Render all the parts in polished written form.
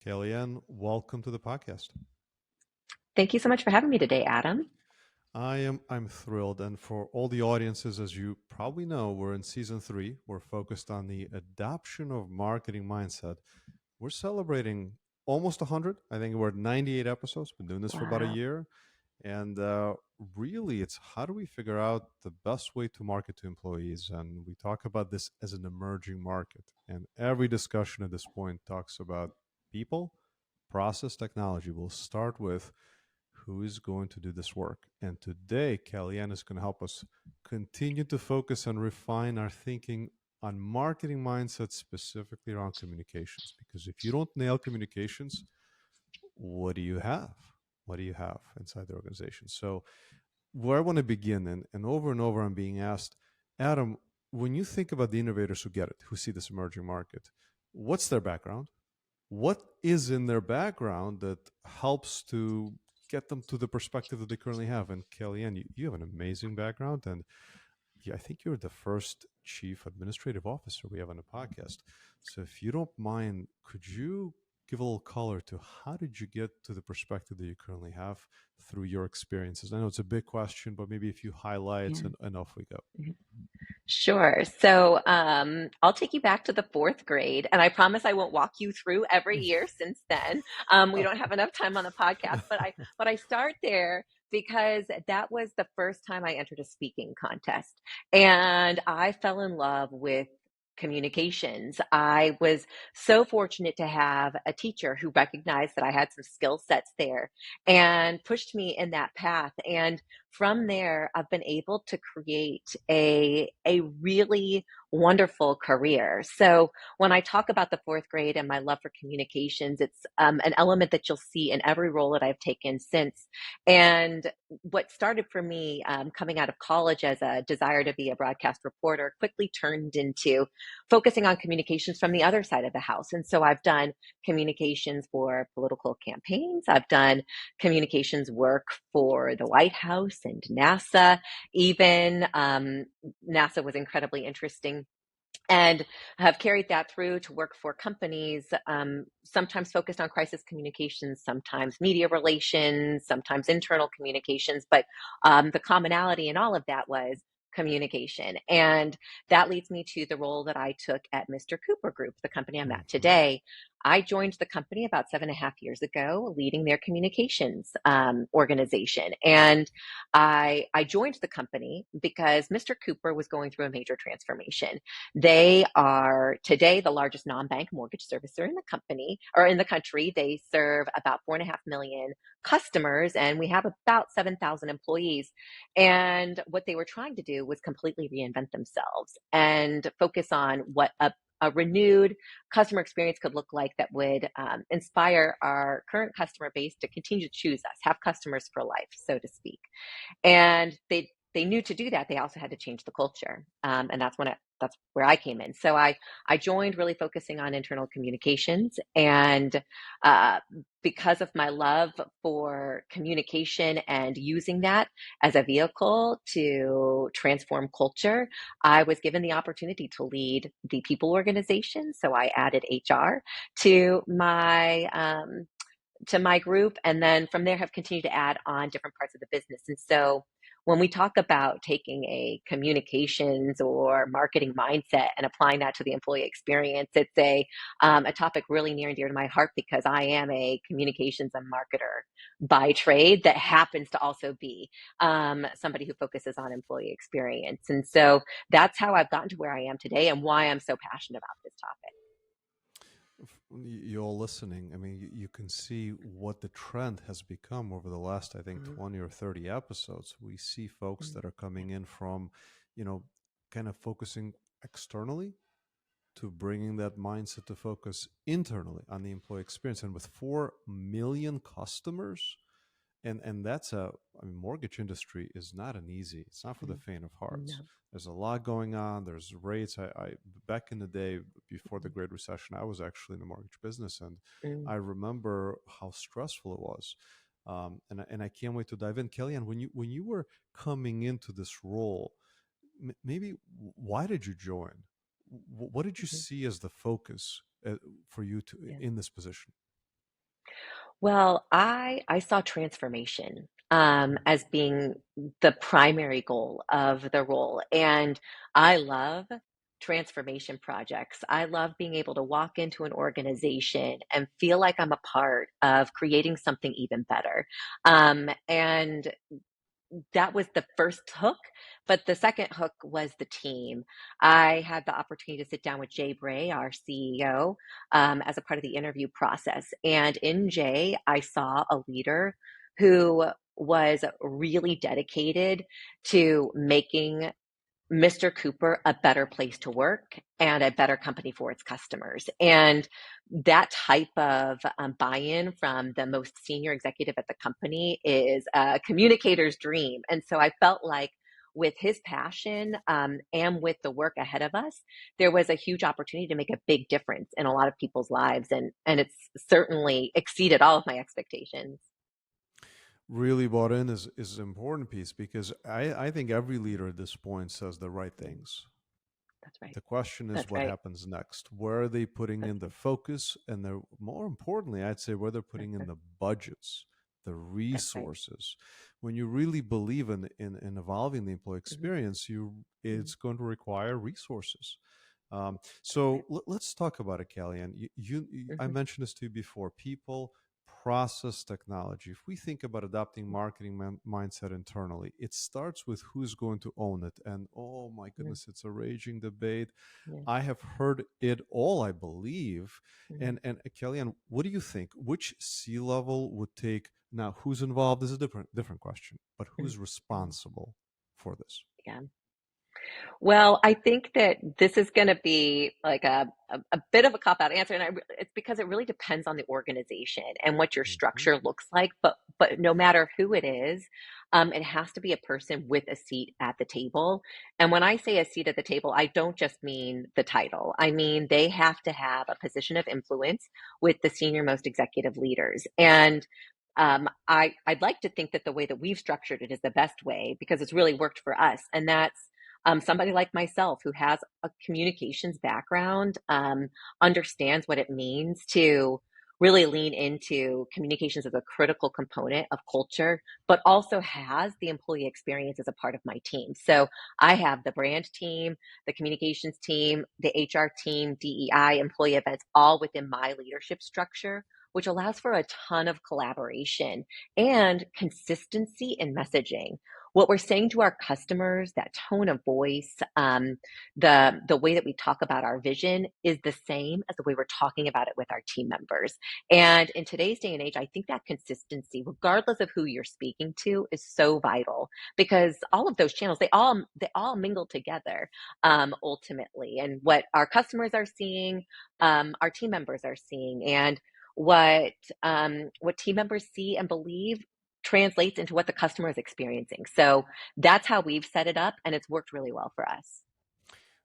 Kellyanne, welcome to the podcast. Thank you so much for having me today, Adam. I'm thrilled, and for all the audiences, as you probably know, we're in season three. We're focused on the adoption of marketing mindset. We're celebrating almost 100. I think we're at 98 episodes. Been doing this for about a Wow. year, and really, it's how do we figure out the best way to market to employees? And we talk about this as an emerging market, and every discussion at this point talks about people, process, technology. We'll start with who is going to do this work. And today, Kellyanne is going to help us continue to focus and refine our thinking on marketing mindset, specifically around communications. Because if you don't nail communications, what do you have? What do you have inside the organization? So, where I want to begin, and over, I'm being asked, Adam, when you think about the innovators who get it, who see this emerging market, what's their background? What is in their background that helps to get them to the perspective that they currently have? And Kellyanne, you have an amazing background, and I think you're the first chief administrative officer we have on the podcast. So if you don't mind, could you give a little color to how did you get to the perspective that you currently have through your experiences? I know it's a big question, but maybe a few highlights, Yeah. and off we go. Sure. I'll take you back to the fourth grade, and I promise I won't walk you through every year since then. We don't have enough time on the podcast, but I start there because that was the first time I entered a speaking contest, and I fell in love with communications. I was so fortunate to have a teacher who recognized that I had some skill sets there and pushed me in that path. And from there, I've been able to create a really wonderful career. So when I talk about the fourth grade and my love for communications, it's an element that you'll see in every role that I've taken since. And what started for me coming out of college as a desire to be a broadcast reporter quickly turned into focusing on communications from the other side of the house. And so I've done communications for political campaigns. I've done communications work for the White House and NASA. Even NASA was incredibly interesting, and have carried that through to work for companies, sometimes focused on crisis communications, sometimes media relations, sometimes internal communications. But the commonality in all of that was communication. And that leads me to the role that I took at Mr. Cooper Group, the company I'm at Hmm. today. I joined the company about 7.5 years ago, leading their communications organization. And I joined the company because Mr. Cooper was going through a major transformation. They are today the largest non-bank mortgage servicer in the company or in the country. They serve about 4.5 million customers, and we have about 7,000 employees. And what they were trying to do was completely reinvent themselves and focus on what a renewed customer experience could look like that would inspire our current customer base to continue to choose us, have customers for life, so to speak. And they knew to do that they also had to change the culture, and that's where I came in. So I joined really focusing on internal communications, and uh, because of my love for communication and using that as a vehicle to transform culture, I was given the opportunity to lead the people organization. So I added HR to my group, and then from there have continued to add on different parts of the business. And so when we talk about taking a communications or marketing mindset and applying that to the employee experience, it's a topic really near and dear to my heart because I am a communications and marketer by trade that happens to also be somebody who focuses on employee experience. And so that's how I've gotten to where I am today and why I'm so passionate about this topic. You're listening. I mean, you can see what the trend has become over the last, I think, Mhm. 20 or 30 episodes. We see folks that are coming in from, you know, kind of focusing externally to bringing that mindset to focus internally on the employee experience. And with 4 million customers, and that's a, I mean, mortgage industry is not an easy, it's not for the Mhm. faint of hearts. No. There's a lot going on. There's rates. I back in the day before the Mhm. Great Recession, I was actually in the mortgage business, and Mm. I remember how stressful it was. And I can't wait to dive in. Kellyanne, when you were coming into this role, maybe why did you join? What did you Mhm. see as the focus for you to Yeah. in this position? Well, I saw transformation as being the primary goal of the role. And I love transformation projects. I love being able to walk into an organization and feel like I'm a part of creating something even better. And that was the first hook, but the second hook was the team. I had the opportunity to sit down with Jay Bray, our CEO, as a part of the interview process. And in Jay, I saw a leader who was really dedicated to making Mr. Cooper a better place to work and a better company for its customers. And that type of buy-in from the most senior executive at the company is a communicator's dream. And so I felt like with his passion and with the work ahead of us, there was a huge opportunity to make a big difference in a lot of people's lives. And it's certainly exceeded all of my expectations. Really bought in is an important piece because I think every leader at this point says the right things. That's right. The question is That's what right. happens next. Where are they putting That's in the focus? And they're more importantly, I'd say where they're right. putting in the budgets, the That's right. resources. When you really believe in evolving the employee Mhm, experience, you mhm. it's going to require resources. That's right. So let's talk about it, Kellyanne. I Mhm, mentioned this to you before. People, process, technology. If we think about adopting marketing mindset internally, it starts with who's going to own it. And oh my mhm, goodness, it's a raging debate. yeah, I have heard it all, I believe. mhm, And Kellyanne, what do you think? Which C level would take now? Who's involved is a different question, but mhm, who's mhm. responsible for this? Yeah. Well, I think that this is going to be like a bit of a cop out answer, and it's because it really depends on the organization and what your Hmm. structure looks like. But no matter who it is, it has to be a person with a seat at the table. And when I say a seat at the table, I don't just mean the title. I mean they have to have a position of influence with the senior most executive leaders. And I'd like to think that the way that we've structured it is the best way because it's really worked for us, and that's somebody like myself who has a communications background understands what it means to really lean into communications as a critical component of culture, but also has the employee experience as a part of my team. So I have the brand team, the communications team, the HR team, DEI, employee events, all within my leadership structure, which allows for a ton of collaboration and consistency in messaging. What we're saying to our customers, that tone of voice, the way that we talk about our vision is the same as the way we're talking about it with our team members. And in today's day and age, I think that consistency, regardless of who you're speaking to, is so vital because all of those channels, they all mingle together ultimately. And what our customers are seeing, our team members are seeing, and what team members see and believe translates into what the customer is experiencing. So that's how we've set it up, and it's worked really well for us.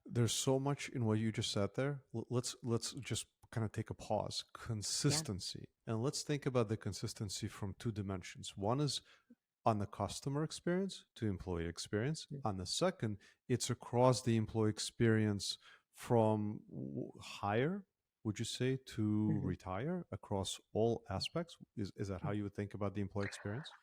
There's so much in what you just said there. Let's just kind of take a pause. Yeah. Consistency, and let's think about the consistency from two dimensions. One is on the customer experience to employee experience. On the second, it's across the employee experience from hire, would you say, to Mhm. retire across all aspects? Is that how you would think about the employee experience?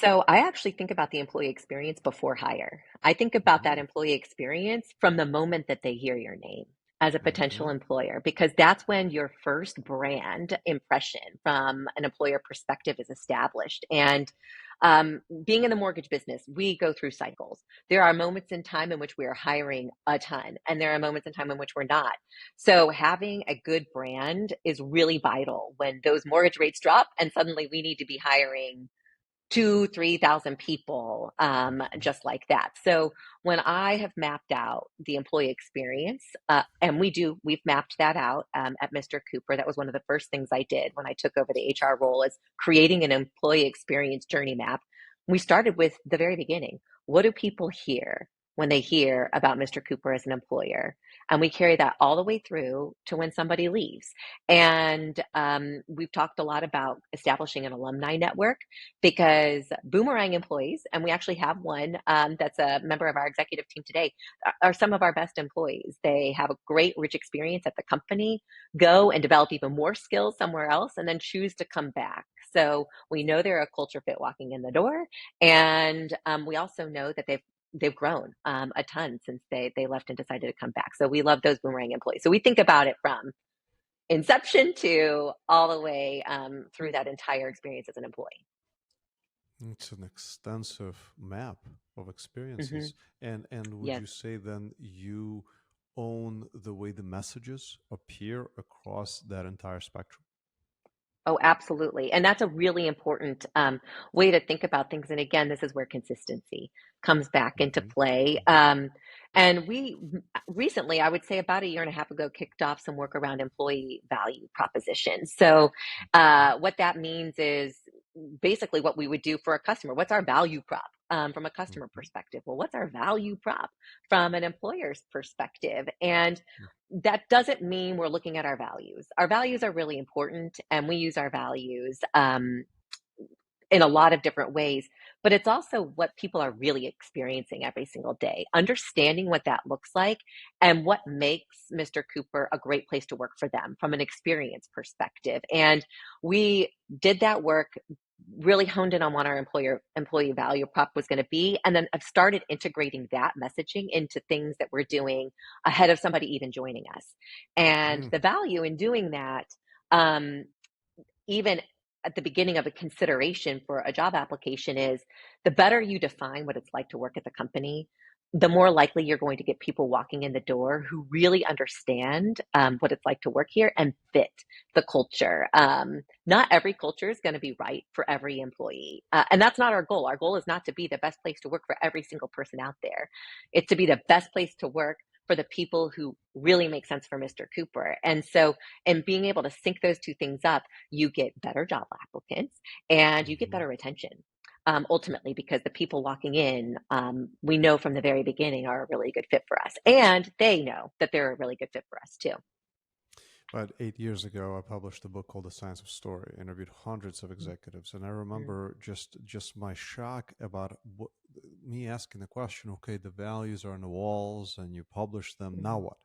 So I actually think about the employee experience before hire. I think about that Hmm. employee experience from the moment that they hear your name as a potential Hmm. employer, because that's when your first brand impression from an employer perspective is established. And being in the mortgage business, we go through cycles. There are moments in time in which we are hiring a ton, and there are moments in time in which we're not. So having a good brand is really vital when those mortgage rates drop and suddenly we need to be hiring 3,000 people Hmm. just like that. So when I have mapped out the employee experience, and we've mapped that out at Mr. Cooper. That was one of the first things I did when I took over the HR role, is creating an employee experience journey map. We started with the very beginning. What do people hear? when they hear about Mr. Cooper as an employer. And we carry that all the way through to when somebody leaves. And we've talked a lot about establishing an alumni network because boomerang employees, and we actually have one that's a member of our executive team today, are some of our best employees. They have a great, rich experience at the company, go and develop even more skills somewhere else, and then choose to come back. So we know they're a culture fit walking in the door, and we also know that they've grown a ton since they left and decided to come back. So we love those boomerang employees. So we think about it from inception to all the way through that entire experience as an employee. It's an extensive map of Hmm. experiences. And would Yes. you say then you own the way the messages appear across that entire spectrum? Oh, absolutely. And that's a really important way to think about things. And again, this is where consistency comes back into Hmm. play. Hmm. And we recently, I would say about a year and a half ago, kicked off some work around employee value propositions. So, what that means is basically what we would do for a customer. What's our value prop from a customer Hmm. perspective? Well, what's our value prop from an employer's perspective? And Hmm. that doesn't mean we're looking at our values. Our values are really important, and we use our values in a lot of different ways, but it's also what people are really experiencing every single day, understanding what that looks like and what makes Mr. Cooper a great place to work for them from an experience perspective. And we did that work, really honed in on what our employee value prop was going to be, and then I've started integrating that messaging into things that we're doing ahead of somebody even joining us. And Mm. the value in doing that, um, even at the beginning of a consideration for a job application, is the better you define what it's like to work at the company, the more likely you're going to get people walking in the door who really understand what it's like to work here and fit the culture. Not every culture is going to be right for every employee. And that's not our goal. Our goal is not to be the best place to work for every single person out there. It's to be the best place to work for the people who really make sense for Mr. Cooper. And so, in being able to sync those two things up, you get better job applicants and you get Hmm. better retention. Ultimately, because the people walking in, we know from the very beginning are a really good fit for us, and they know that they're a really good fit for us too. About 8 years ago, I published a book called The Science of Story. Interviewed hundreds of executives, and I Mm-hmm. remember just my shock about me asking the question: Okay, the values are on the walls, and you publish them. Now Mm-hmm. what?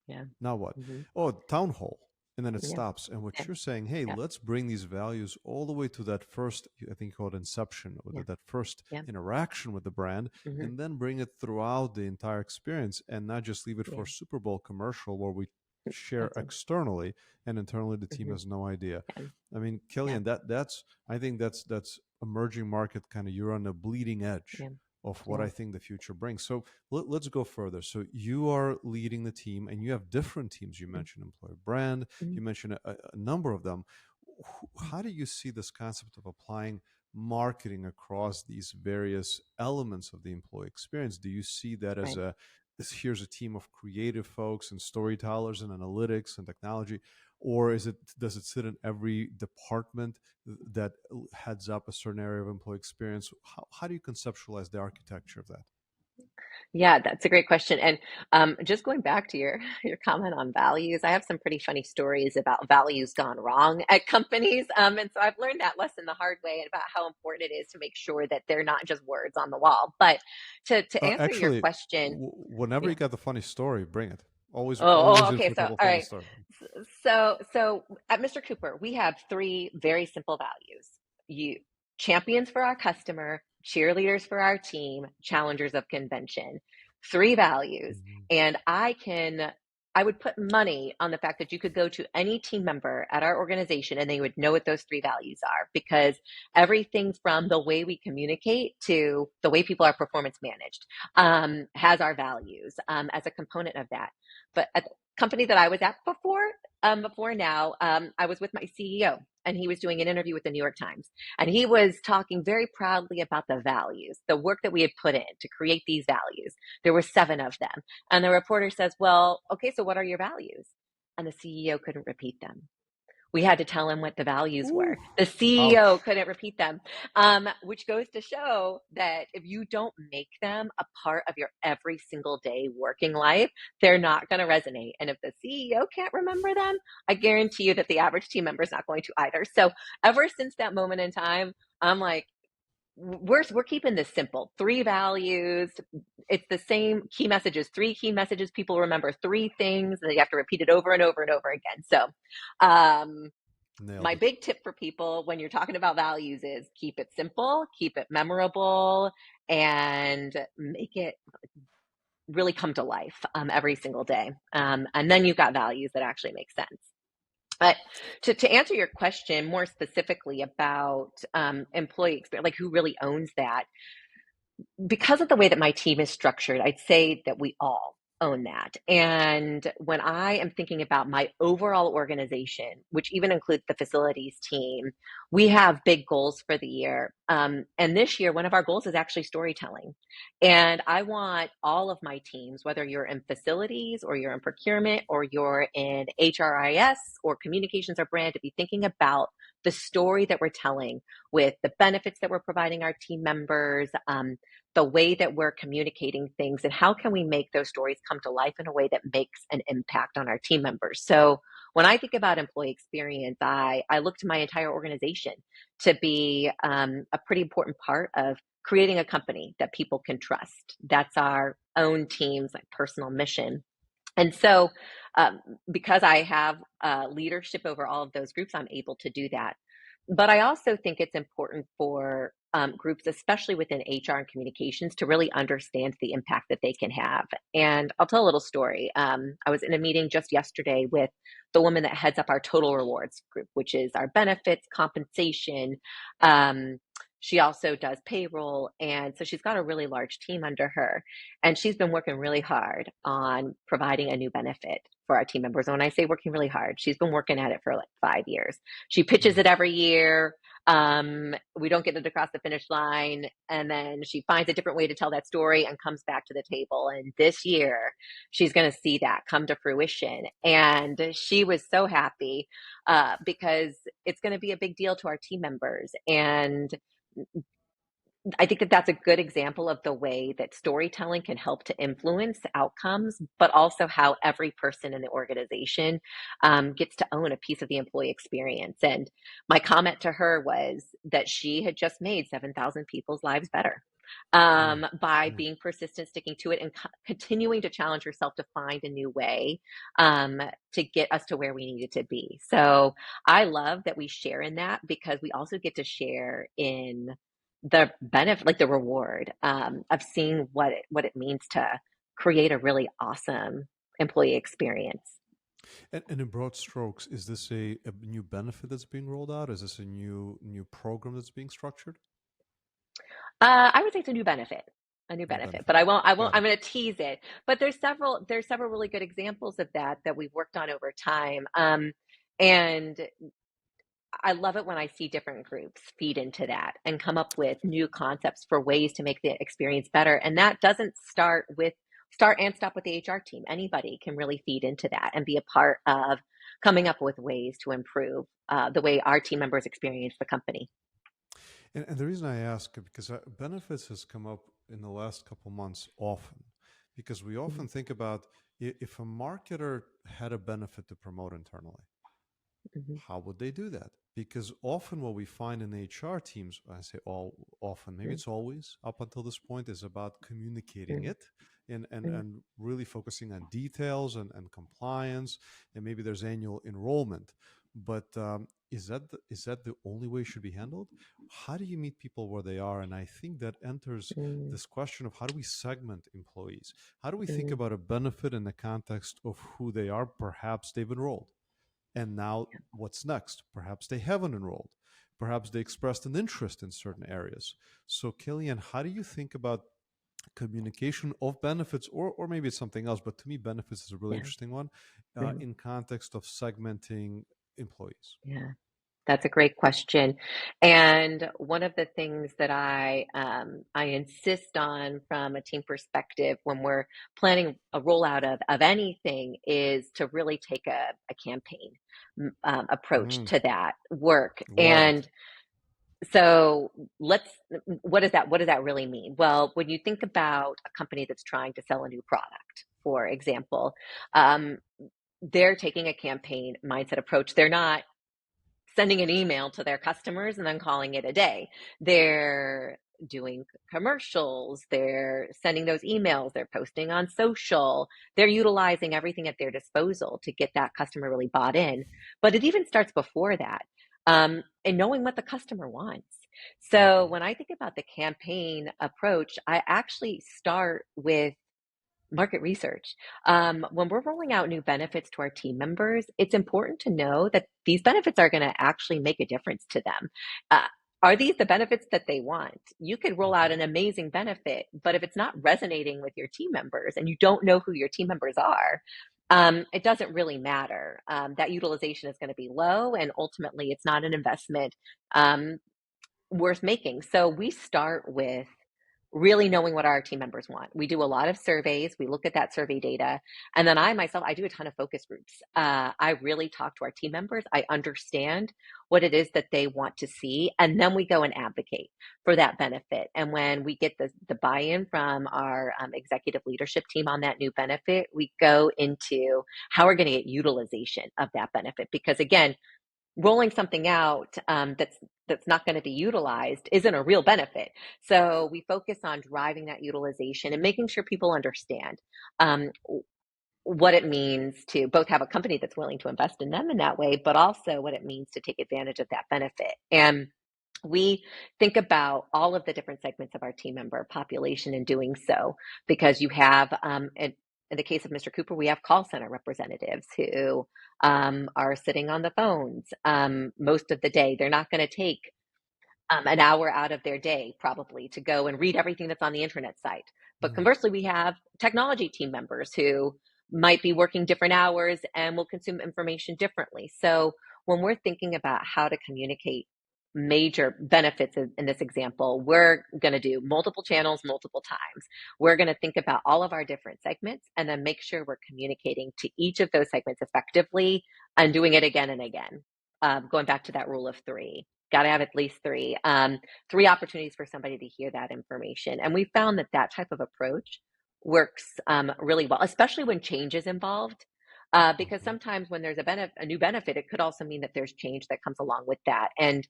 Yeah. Now what? Mm-hmm. Oh, town hall. And then it Yeah. stops. And what Yeah. you're saying, hey, Yeah. let's bring these values all the way to that first, I think called inception, or Yeah. that first Yeah. interaction with the brand, Mm-hmm. and then bring it throughout the entire experience and not just leave it for Yeah. a Super Bowl commercial where we share Awesome. externally and internally the team Mm-hmm. has no idea. Yeah. I mean, Yeah. Killian, that's I think that's emerging market kind of, you're on the bleeding edge Yeah. of what Yeah. I think the future brings. So let's go further. So you are leading the team, and you have different teams. You mentioned employer brand. Mm-hmm. You mentioned a number of them. How do you see this concept of applying marketing across these various elements of the employee experience? Do you see that as Right. here's a team of creative folks and storytellers and analytics and technology, or does it sit in every department that heads up a certain area of employee experience? How do you conceptualize the architecture of that? Yeah, that's a great question. And just going back to your your comment on values, I have some pretty funny stories about values gone wrong at companies. And so I've learned that lesson the hard way about how important it is to make sure that they're not just words on the wall. But to answer your Actually, question, whenever yeah. you got the funny story, bring it. Always in Okay. for a So, couple of all funny right. stories. So at Mr. Cooper, we have three very simple values. You champions for our customer, cheerleaders for our team, challengers of convention. Three values. Mhm. And I would put money on the fact that you could go to any team member at our organization and they would know what those three values are, because everything from the way we communicate to the way people are performance managed has our values as a component of that. But at the company that I was at before now, I was with my CEO, and he was doing an interview with the New York Times, and he was talking very proudly about the values, the work that we had put in to create these values. There were seven of them, and the reporter says, "Well, okay, so what are your values?" And the CEO couldn't repeat them. We had to tell him what the values Ooh, were. The CEO ouch. couldn't repeat them, which goes to show that if you don't make them a part of your every single day working life, they're not going to resonate. And if the CEO can't remember them, I guarantee you that the average team member is not going to either. So ever since that moment in time, I'm like, we're keeping this simple. Three values. It's the same key messages. Three key messages. People remember three things, and you have to repeat it over and over and over again. So, um, Nailed my it. big tip for people when you're talking about values is keep it simple, keep it memorable, and make it really come to life every single day. And then you've got values that actually make sense. But to answer your question more specifically about employee experience, like who really owns that, because of the way that my team is structured, I'd say that we all own that. And when I am thinking about my overall organization, which even includes the facilities team, we have big goals for the year. And this year, one of our goals is actually storytelling. And I want all of my teams, whether you're in facilities or you're in procurement or you're in HRIS or communications or brand, to be thinking about the story that we're telling with the benefits that we're providing our team members, the way that we're communicating things, and how can we make those stories come to life in a way that makes an impact on our team members. So when I think about employee experience, I look to my entire organization to be a pretty important part of creating a company that people can trust. That's our own team's like personal mission. And so, um, because I have leadership over all of those groups, I'm able to do that. But I also think it's important for groups, especially within HR and communications, to really understand the impact that they can have. And I'll tell a little story. I was in a meeting just yesterday with the woman that heads up our total rewards group, which is our benefits, compensation. Um, she also does payroll. And so she's got a really large team under her. And she's been working really hard on providing a new benefit for our team members. And when I say working really hard, she's been working at it for like 5 years. She pitches Mm, it every year. We don't get it across the finish line. And then she finds a different way to tell that story and comes back to the table. And this year, she's going to see that come to fruition. And she was so happy because it's going to be a big deal to our team members. And I think that that's a good example of the way that storytelling can help to influence outcomes, but also how every person in the organization gets to own a piece of the employee experience. And my comment to her was that she had just made 7,000 people's lives better mm, by mm. being persistent, sticking to it, and continuing to challenge herself to find a new way to get us to where we needed to be. So I love that we share in that because we also get to share in the benefit, like the reward of seeing what it means to create a really awesome employee experience. And in broad strokes, is this a new benefit that's being rolled out? Is this a new program that's being structured? I would say it's a new New benefit, benefit. but I won't. Got I'm it. going to tease it. But there's several really good examples of that we've worked on over time. And I love it when I see different groups feed into that and come up with new concepts for ways to make the experience better. And that doesn't start and stop with the HR team. Anybody can really feed into that and be a part of coming up with ways to improve the way our team members experience the company. And the reason I ask because benefits has come up in the last couple months often, because we Mhm, often think about if a marketer had a benefit to promote internally, mhm, how would they do that? Because often what we find in HR teams, I say all often, maybe mhm, it's always up until this point, is about communicating mhm, it mhm, and really focusing on details and compliance, and maybe there's annual enrollment. But is that the only way it should be handled? How do you meet people where they are? And I think that enters mhm, this question of how do we segment employees? How do we think mhm. about a benefit in the context of who they are? Perhaps they've enrolled, and now what's next? Perhaps they haven't enrolled. Perhaps they expressed an interest in certain areas. So, Killian, how do you think about communication of benefits, or maybe it's something else? But to me, benefits is a really Yeah. interesting one Mhm. in context of segmenting employees. Yeah. That's a great question. And one of the things that I insist on from a team perspective when we're planning a rollout of anything is to really take a campaign approach Mm, to that work. love it. And so let's what does that really mean? Well, when you think about a company that's trying to sell a new product, for example, um, they're taking a campaign mindset approach. They're not sending an email to their customers and then calling it a day. They're doing commercials, they're sending those emails, they're posting on social, they're utilizing everything at their disposal to get that customer really bought in. But it even starts before that, and knowing what the customer wants. So Hmm. when I think about the campaign approach, I actually start with market research. When we're rolling out new benefits to our team members, it's important to know that these benefits are going to actually make a difference to them. Uh, are these the benefits that they want? You could roll out Hmm. an amazing benefit, but if it's not resonating with your team members and you don't know who your team members are, it doesn't really matter. That utilization is going to be low, and ultimately, it's not an investment um, worth making. So we start with really knowing what our team members want. We do a lot of surveys. We look at that survey data. And then I myself, I do a ton of focus groups. I really talk to our team members. I understand what it is that they want to see. And then we go and advocate for that benefit. And when we get the buy-in from our executive leadership team on that new benefit, we go into how we're going to get utilization of that benefit. Because again, rolling something out that's not going to be utilized isn't a real benefit. So we focus on driving that utilization and making sure people understand um, what it means to both have a company that's willing to invest in them in that way, but also what it means to take advantage of that benefit. And we think about all of the different segments of our team member population in doing so, because you have, in the case of Mr. Cooper, we have call center representatives who are sitting on the phones most of the day. They're not going to take an hour out of their day probably to go and read everything that's on the internet site. But Mm, conversely, we have technology team members who might be working different hours and will consume information differently. So when we're thinking about how to communicate major benefits in this example, we're going to do multiple channels multiple times. We're going to think about all of our different segments and then make sure we're communicating to each of those segments effectively and doing it again and again. Going back to that rule of three, got to have at least three opportunities for somebody to hear that information. And we found that that type of approach works really well, especially when change is involved. Because mhm. sometimes when there's a new benefit, it could also mean that there's change that comes along with that. And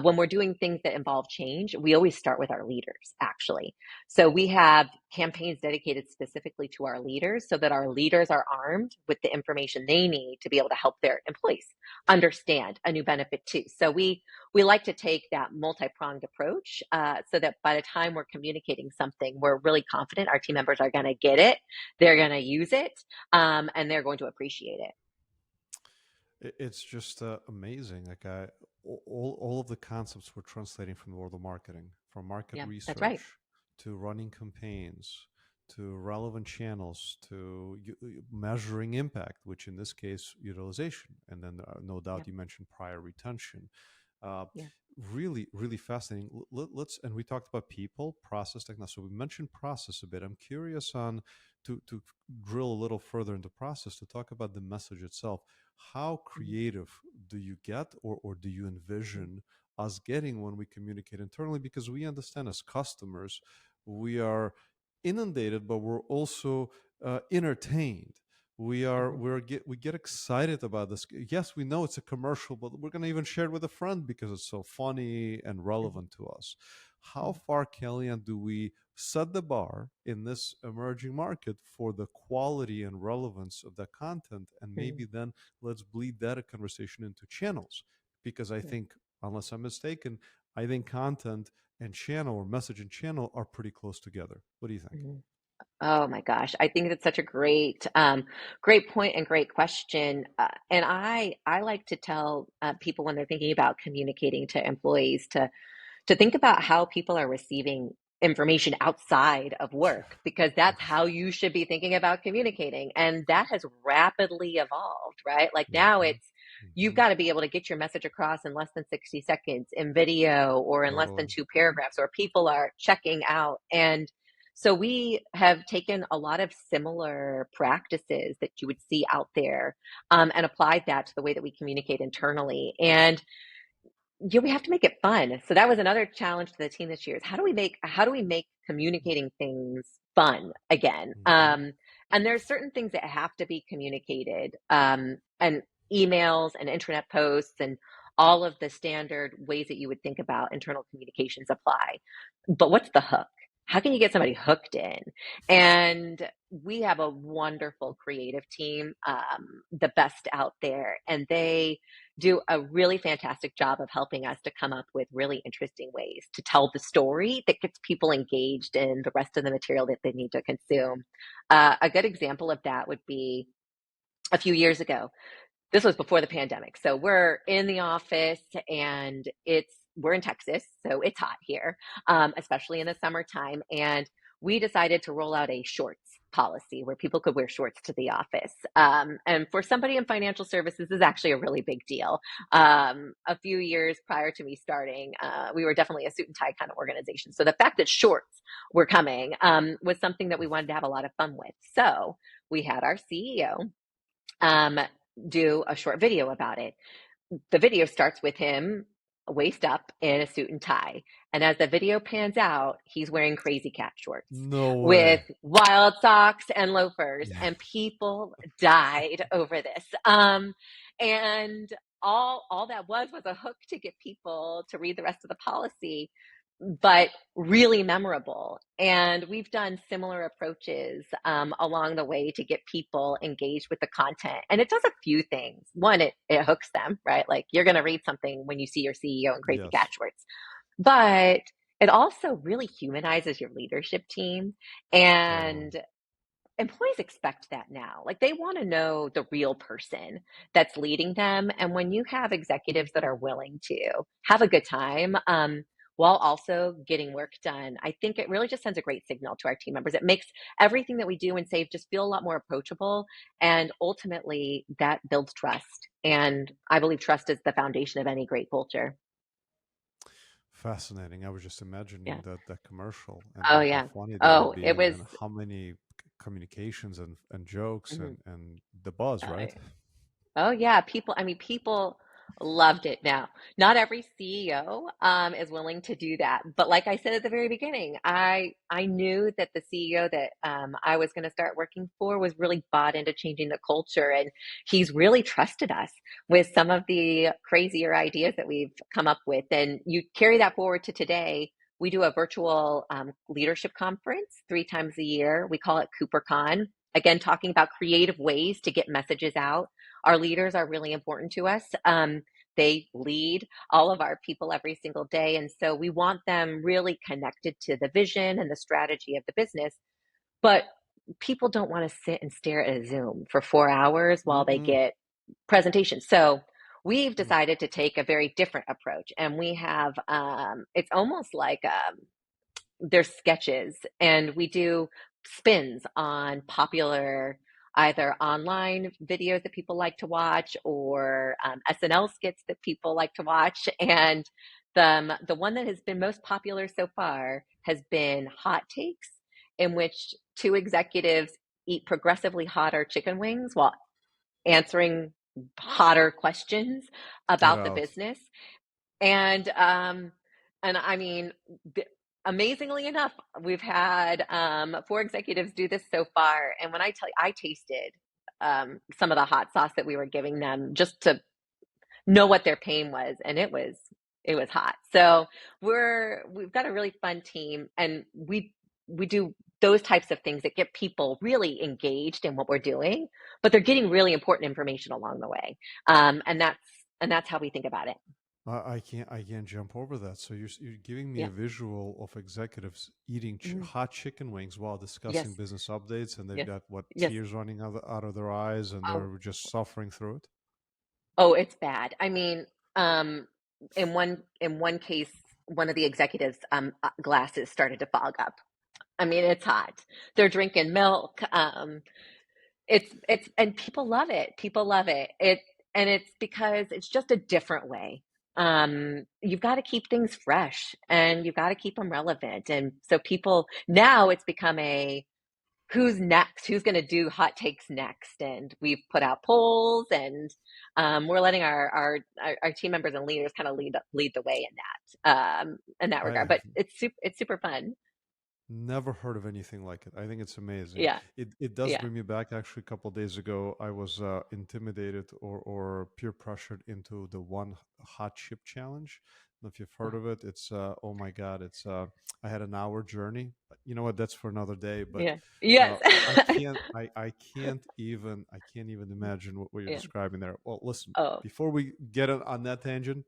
when we're doing things that involve change, we always start with our leaders, actually. So we have campaigns dedicated specifically to our leaders so that our leaders are armed with the information they need to be able to help their employees understand a new benefit too. So we like to take that multi-pronged approach so that by the time we're communicating something, we're really confident our team members are going to get it, they're going to use it, and they're going to appreciate it. It's just amazing. Like all of the concepts we're translating from the world of marketing, from market Yeah, that's right. research to running campaigns to relevant channels to measuring impact, which in this case utilization, and then no Yeah, doubt you mentioned prior retention. Uh, yeah. really, really fascinating. Let's and we talked about people, process, technology. So we mentioned process a bit. I'm curious on to drill a little further into process to talk about the message itself. How Mhm, creative do you get, or do you mhm, envision us getting when we communicate internally? Because we understand as customers, we are inundated, but we're also entertained. mhm, We get excited about this. Yes, we know it's a commercial, but we're going to even share it with a friend because it's so funny and mhm, relevant to us. How mhm, far, Kellyanne, do we set the bar in this emerging market for the quality and relevance of that content, and mhm, maybe then let's bleed that conversation into channels? Because I yeah, think, unless I'm mistaken, I think content and channel, or message and channel, are pretty close together. What do you think? mhm. Oh my gosh, I think that's such a great point and great question. And I like to tell people when they're thinking about communicating to employees to think about how people are receiving information outside of work, because that's how you should be thinking about communicating. And that has rapidly evolved, right? Like now Mhm. it's you've Hmm. got to be able to get your message across in less than 60 seconds in video or in less than Totally. 2 paragraphs, or people are checking out. And so we have taken a lot of similar practices that you would see out there, and applied that to the way that we communicate internally. And yeah, we have to make it fun. So that was another challenge to the team this year, is how do we make communicating things fun again? Hmm. And there's certain things that have to be communicated, and emails and internet posts and all of the standard ways that you would think about internal communications apply. But what's the hook? How can you get somebody hooked in? And we have a wonderful creative team, the best out there, and they do a really fantastic job of helping us to come up with really interesting ways to tell the story that gets people engaged in the rest of the material that they need to consume. A good example of that would be a few years ago. This was before the pandemic. So we're in the office, and we're in Texas, so it's hot here, especially in the summertime. And we decided to roll out a shorts policy where people could wear shorts to the office. And for somebody in financial services, is actually a really big deal. A few years prior to me starting, we were definitely a suit and tie kind of organization. So the fact that shorts were coming, was something that we wanted to have a lot of fun with. So we had our CEO, um, do a short video about it. The video starts with him waist up in a suit and tie. And as the video pans out, he's wearing crazy cat shorts No with way. wild socks and loafers, Yeah. and people died over this. And all that was a hook to get people to read the rest of the policy, but really memorable. And we've done similar approaches, along the way, to get people engaged with the content. And it does a few things. One, it hooks them, right? Like, you're going to read something when you see your CEO in crazy Yes. cat shorts. But it also really humanizes your leadership team. Totally. And employees expect that now. Like, they want to know the real person that's leading them. And when you have executives that are willing to have a good time, while also getting work done, I think it really just sends a great signal to our team members. It makes everything that we do and save just feel a lot more approachable. And ultimately, that builds trust. And I believe trust is the foundation of any great culture. Fascinating. I was just imagining Yeah. that commercial Oh, and how yeah. funny that would Oh, be, it was. and how many communications and jokes Mhm. and the buzz, Oh, right? yeah. Oh yeah, people loved it. Now, not every CEO, is willing to do that, but like I said at the very beginning, I knew that the CEO that, I was going to start working for was really bought into changing the culture, and he's really trusted us with some of the crazier ideas that we've come up with. And you carry that forward to today. We do a virtual, leadership conference 3 times a year. We call it CooperCon. Again, talking about creative ways to get messages out. Our leaders are really important to us. They lead all of our people every single day. And so we want them really connected to the vision and the strategy of the business. But people don't want to sit and stare at a Zoom for 4 hours while they Mm-mm. get presentations. So we've Mm. decided to take a very different approach. And we have, it's almost like, there's sketches, and we do spins on popular either online videos that people like to watch, or, SNL skits that people like to watch. And the one that has been most popular so far has been hot takes, in which two executives eat progressively hotter chicken wings while answering hotter questions Get about the out. business. And I mean, amazingly enough, we've had, 4 executives do this so far. And when I tell you, I tasted, some of the hot sauce that we were giving them just to know what their pain was, and it was hot. So we've got a really fun team, and we do those types of things that get people really engaged in what we're doing, but they're getting really important information along the way. And that's how we think about it. I can't jump over that. So you're giving me a Yeah. visual of executives eating Mhm. hot chicken wings while discussing Yes. business updates, and they've Yes. got what, Yes. tears running out of their eyes, and Oh, they're just suffering through it. oh, it's bad. I mean, in one case, one of the executives' glasses started to fog up. I mean, it's hot. They're drinking milk. It's and people love it. People love it. and it's because it's just a different way. You've got to keep things fresh and you've got to keep them relevant. And so people now it's become a who's next? Who's going to do hot takes next? And we've put out polls, and we're letting our team members and leaders kind of lead the way in that I regard. have But it's super fun. never heard of anything like it. I think it's amazing. Yeah, It does yeah, bring me back. Actually, a couple days ago, I was intimidated or peer pressured into the one hot chip challenge. I don't know if you've heard oh, of it. It's oh my god, it's I had an hour journey. You know what? That's for another day. But yeah, yes, I can't even imagine what you're yeah. describing there. Well, listen, Oh, before we get on that tangent,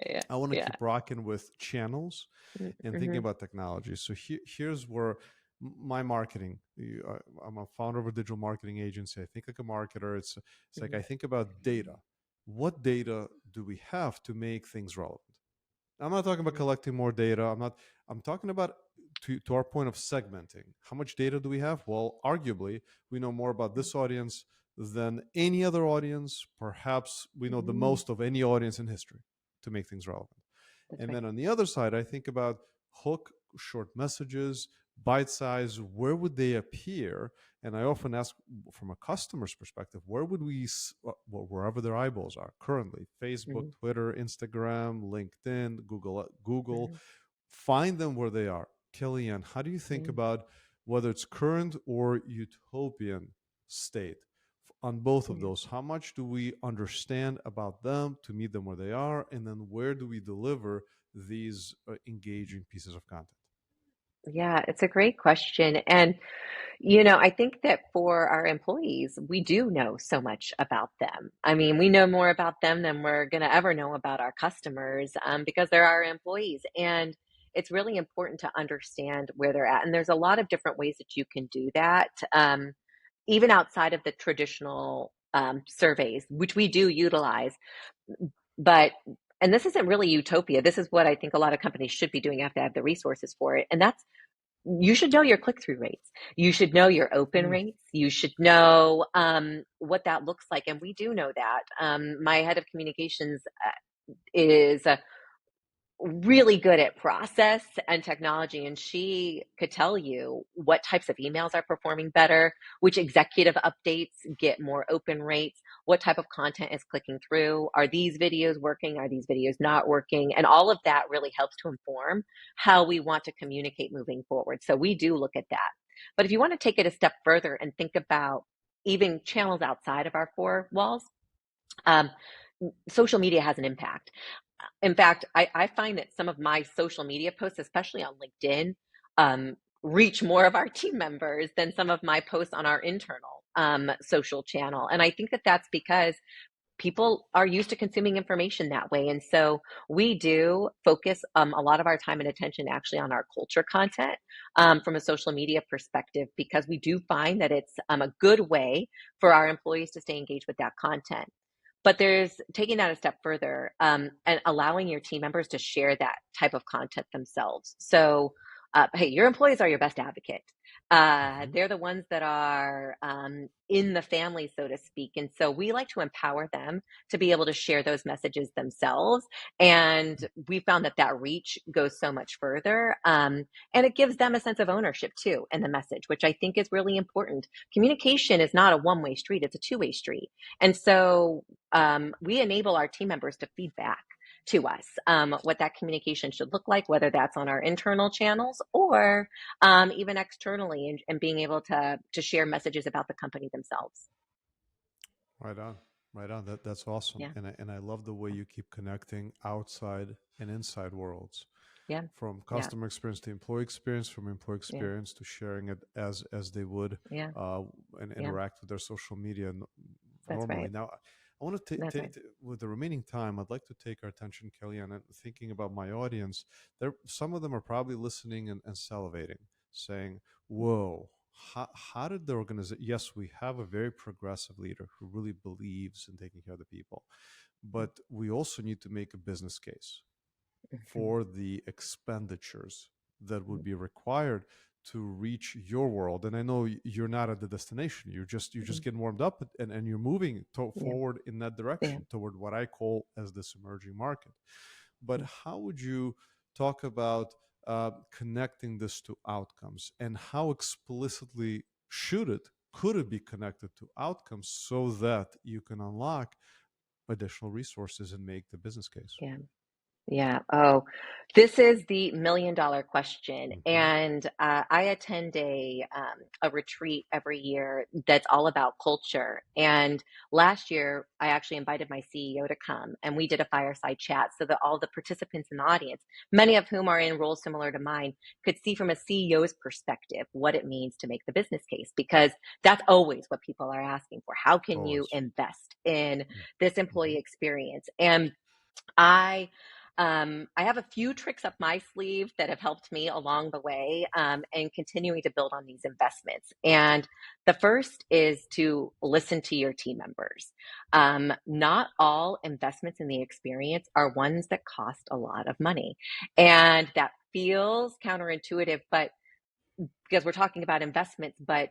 yeah, I want to yeah. keep rocking with channels and thinking Mm-hmm, about technology. So here's where my marketing. I'm a founder of a digital marketing agency. I think like a marketer. It's like hmm I think about data. What data do we have to make things relevant? I'm not talking about hmm collecting more data. I'm talking about to our point of segmenting. How much data do we have? Well, arguably, we know more about this audience than any other audience. Perhaps we know the hmm most of any audience in history to make things relevant. That's And right. then on the other side, I think about hook, short messages, bite size, where would they appear? And I often ask from a customer's perspective, where would wherever their eyeballs are currently, Facebook, hmm Twitter, Instagram, LinkedIn, Google, hmm find them where they are. Kellyanne, how do you think hmm about whether it's current or utopian state on both of those? How much do we understand about them to meet them where they are? And then where do we deliver these engaging pieces of content? Yeah, it's a great question. And I think that for our employees, we do know so much about them. I mean, we know more about them than we're going to ever know about our customers because they're our employees. And it's really important to understand where they're at. And there's a lot of different ways that you can do that, even outside of the traditional surveys, which we do utilize. But and this isn't really utopia. This is what I think a lot of companies should be doing. You have to have the resources for it. And that's you should know your click-through rates. You should know your open Mm, rates. You should know what that looks like. And we do know that. My head of communications is really good at process and technology, and she could tell you what types of emails are performing better, which executive updates get more open rates, what type of content is clicking through, are these videos working, are these videos not working, and all of that really helps to inform how we want to communicate moving forward. So we do look at that. But if you want to take it a step further and think about even channels outside of our four walls, um, social media has an impact. In fact, I find that some of my social media posts, especially on LinkedIn, reach more of our team members than some of my posts on our internal social channel. And I think that that's because people are used to consuming information that way. And so we do focus a lot of our time and attention actually on our culture content from a social media perspective, because we do find that it's a good way for our employees to stay engaged with that content. But there's taking that a step further and allowing your team members to share that type of content themselves. So, hey, your employees are your best advocate. mhm. They're the ones that are in the family, so to speak. And so we like to empower them to be able to share those messages themselves. And we found that that reach goes so much further. And it gives them a sense of ownership too in the message, which I think is really important. Communication is not a one-way street, it's a two-way street. And so we enable our team members to feedback to us what that communication should look like, whether that's on our internal channels or even externally, and being able to share messages about the company themselves. Right on. Right on. That's awesome. Yeah, And I love the way you keep connecting outside and inside worlds, yeah, from yeah, customer experience to employee experience, from employee yeah, experience to sharing it as they would yeah, uh, and yeah. interact with their social media That's normally. right. Now, I want to That's right. with the remaining time, I'd like to take our attention, Kellyanne, and thinking about my audience. There, some of them are probably listening and salivating, saying, "Whoa." How did the organization? Yes, we have a very progressive leader who really believes in taking care of the people, but we also need to make a business case Mhm, for the expenditures that would mhm, be required to reach your world. And I know you're not at the destination, you're just Mhm. getting warmed up, and you're moving Yeah, forward in that yeah, direction toward what I call as this emerging market. But yeah, how would you talk about connecting this to outcomes, and how explicitly could it be connected to outcomes so that you can unlock additional resources and make the business case? yeah. Yeah. Oh, this is the $1 million question. Hmm. And I attend a retreat every year that's all about culture. And last year, I actually invited my CEO to come, and we did a fireside chat so that all the participants in the audience, many of whom are in roles similar to mine, could see from a CEO's perspective what it means to make the business case. Because that's always what people are asking for. How can you Always. invest in this Hmm. employee experience? And I I have a few tricks up my sleeve that have helped me along the way, and continuing to build on these investments. And the first is to listen to your team members. Not all investments in the experience are ones that cost a lot of money, and that feels counterintuitive, but because we're talking about investments, but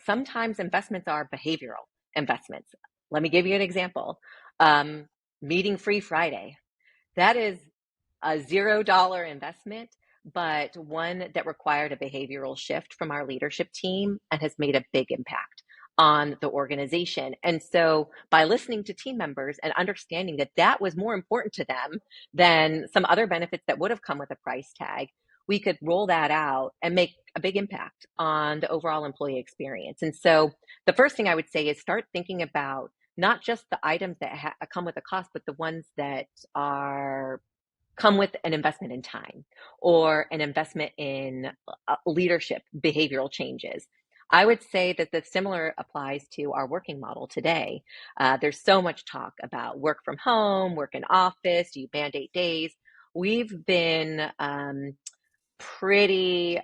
sometimes investments are behavioral investments. Let me give you an example. Um, Meeting free Friday, that is a $0 investment, but one that required a behavioral shift from our leadership team and has made a big impact on the organization. And so, by listening to team members and understanding that that was more important to them than some other benefits that would have come with a price tag, we could roll that out and make a big impact on the overall employee experience. And so, the first thing I would say is start thinking about not just the items that come with a cost, but the ones that are come with an investment in time or an investment in leadership behavioral changes. I would say that the similar applies to our working model today. There's so much talk about work from home, work in office, do you mandate days? We've been pretty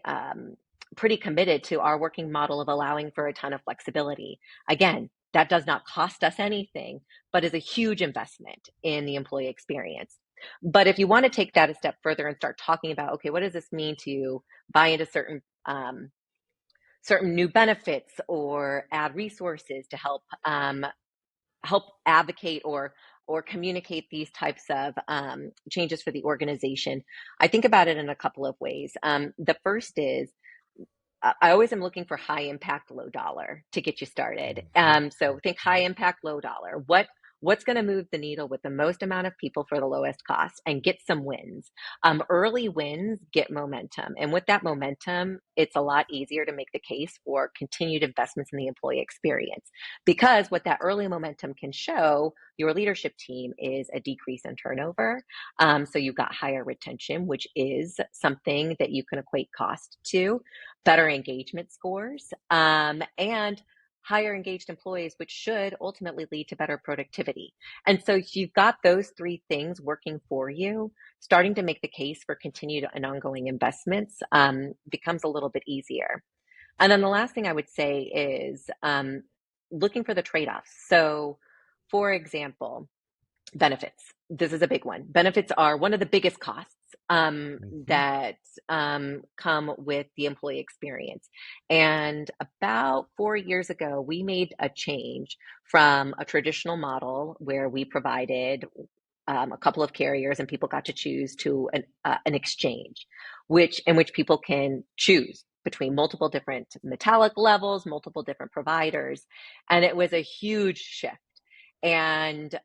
pretty committed to our working model of allowing for a ton of flexibility. Again, that does not cost us anything, but is a huge investment in the employee experience. But if you want to take that a step further and start talking about, okay, what does this mean to buy into certain new benefits or add resources to help advocate or communicate these types of changes for the organization. I think about it in a couple of ways. The first is I always am looking for high impact, low dollar to get you started. Hmm. So think high Hmm. impact, low dollar. What's going to move the needle with the most amount of people for the lowest cost and get some wins? Early wins get momentum, and with that momentum, it's a lot easier to make the case for continued investments in the employee experience. Because what that early momentum can show your leadership team is a decrease in turnover. So you've got higher retention, which is something that you can equate cost to, better engagement scores, and higher engaged employees, which should ultimately lead to better productivity. And so you've got those three things working for you. Starting to make the case for continued and ongoing investments becomes a little bit easier. And then the last thing I would say is looking for the trade offs. So, for example, benefits. This is a big one. Benefits are one of the biggest costs Hmm. that come with the employee experience. And about 4 years ago, we made a change from a traditional model where we provided a couple of carriers and people got to choose to an exchange, in which people can choose between multiple different metallic levels, multiple different providers, and it was a huge shift. And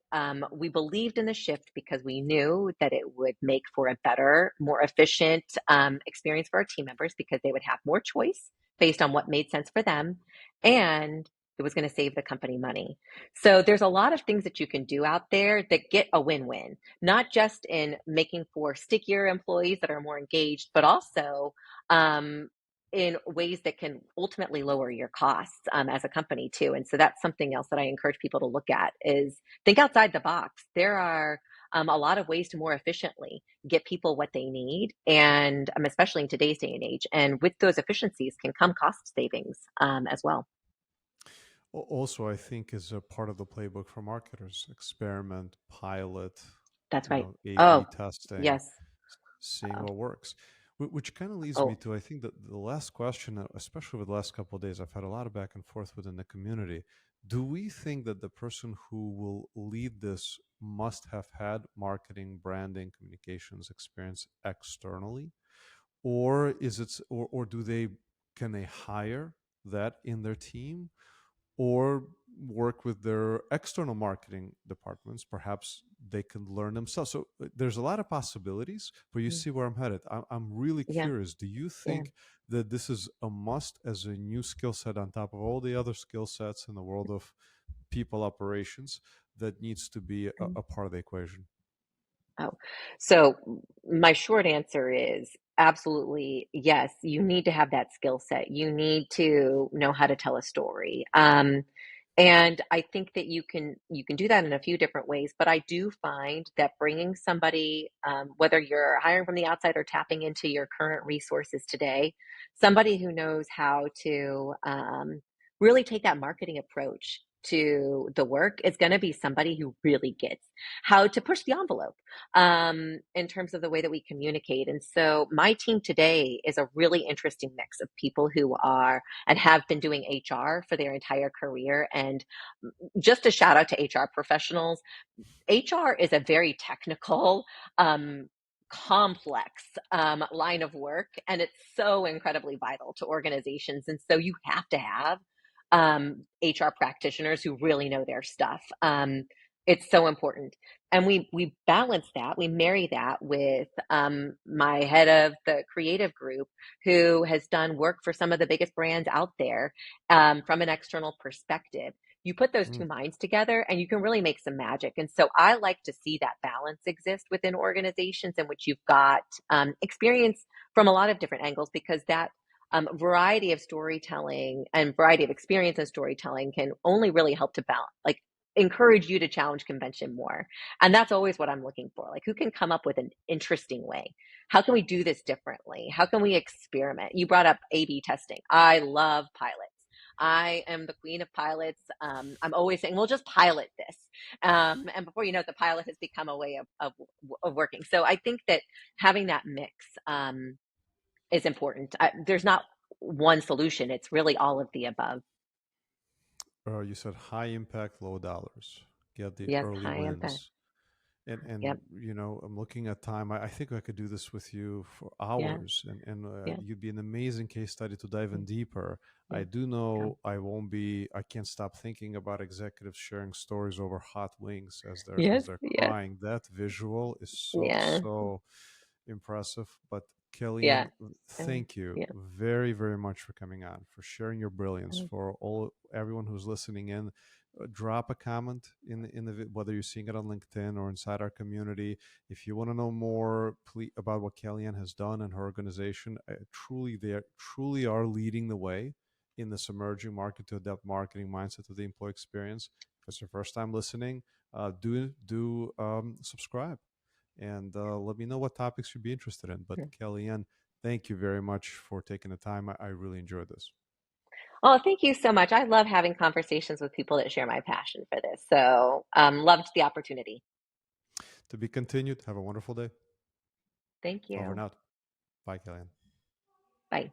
we believed in the shift because we knew that it would make for a better, more efficient experience for our team members because they would have more choice based on what made sense for them. And it was going to save the company money. So there's a lot of things that you can do out there that get a win-win, not just in making for stickier employees that are more engaged, but also um, in ways that can ultimately lower your costs as a company too. And so that's something else that I encourage people to look at is think outside the box. There are a lot of ways to more efficiently get people what they need, and especially in today's day and age. And with those efficiencies can come cost savings as well. Also, I think is a part of the playbook for marketers: experiment, pilot, That's right. A/B Oh, testing, yes. seeing what works. Which kind of leads me Oh, to, I think, that the last question, especially with the last couple of days, I've had a lot of back and forth within the community. Do we think that the person who will lead this must have had marketing, branding, communications experience externally? Or is it, or do they, can they hire that in their team, or work with their external marketing departments? Perhaps they can learn themselves. So there's a lot of possibilities, but you mm, see where I'm headed. I'm really yeah, curious. Do you yeah. think that this is a must as a new skill set on top of all the other skill sets in the world of people operations that needs to be Mm. a part of the equation? Oh, so my short answer is absolutely yes. You need to have that skill set. You need to know how to tell a story. And I think that you can do that in a few different ways. But I do find that bringing somebody, whether you're hiring from the outside or tapping into your current resources today, somebody who knows how to really take that marketing approach to the work is going to be somebody who really gets how to push the envelope in terms of the way that we communicate. And so my team today is a really interesting mix of people who are and have been doing HR for their entire career. And just a shout out to HR professionals. HR is a very technical, complex line of work, and it's so incredibly vital to organizations. And so you have to have HR practitioners who really know their stuff. It's so important, and we balance that. We marry that with my head of the creative group, who has done work for some of the biggest brands out there from an external perspective. You put those Mm, two minds together and you can really make some magic. And so I like to see that balance exist within organizations in which you've got experience from a lot of different angles, because that variety of storytelling and variety of experience in storytelling can only really help to balance, like encourage you to challenge convention more. And that's always what I'm looking for. Like, who can come up with an interesting way? How can we do this differently? How can we experiment? You brought up A/B testing. I love pilots. I am the queen of pilots. I'm always saying, "We'll just pilot this," and before you know it, the pilot has become a way of working. So I think that having that mix is important. There's not one solution; it's really all of the above. you said high impact, low dollars. Get the Yes, early high impact. wins. And Yep. I'm looking at time. I think I could do this with you for Yeah. hours, and Yeah. you'd be an amazing case study to dive in Mm, deeper. I yeah. do Come. know I can't stop thinking about executives sharing stories over hot wings as Yes. they're Yes. crying. That visual is Yeah. so impressive. But Yeah. Kellyanne, thank you Yeah. very, very much for coming on, for sharing your brilliance. For all everyone who's listening in, drop a comment whether you're seeing it on LinkedIn or inside our community. If you want to know more about what Kellyanne has done and her organization, they truly are leading the way in this emerging market to adapt marketing mindset to the employee experience. If it's your first time listening, do subscribe and let me know what topics you'd be interested in. But Yeah. Kellyanne, thank you very much for taking the time. I really enjoyed this. Oh, thank you so much. I love having conversations with people that share my passion for this. So, loved the opportunity. To be continued. Have a wonderful day. Thank Over and you. out. Bye, Kellyanne. Bye.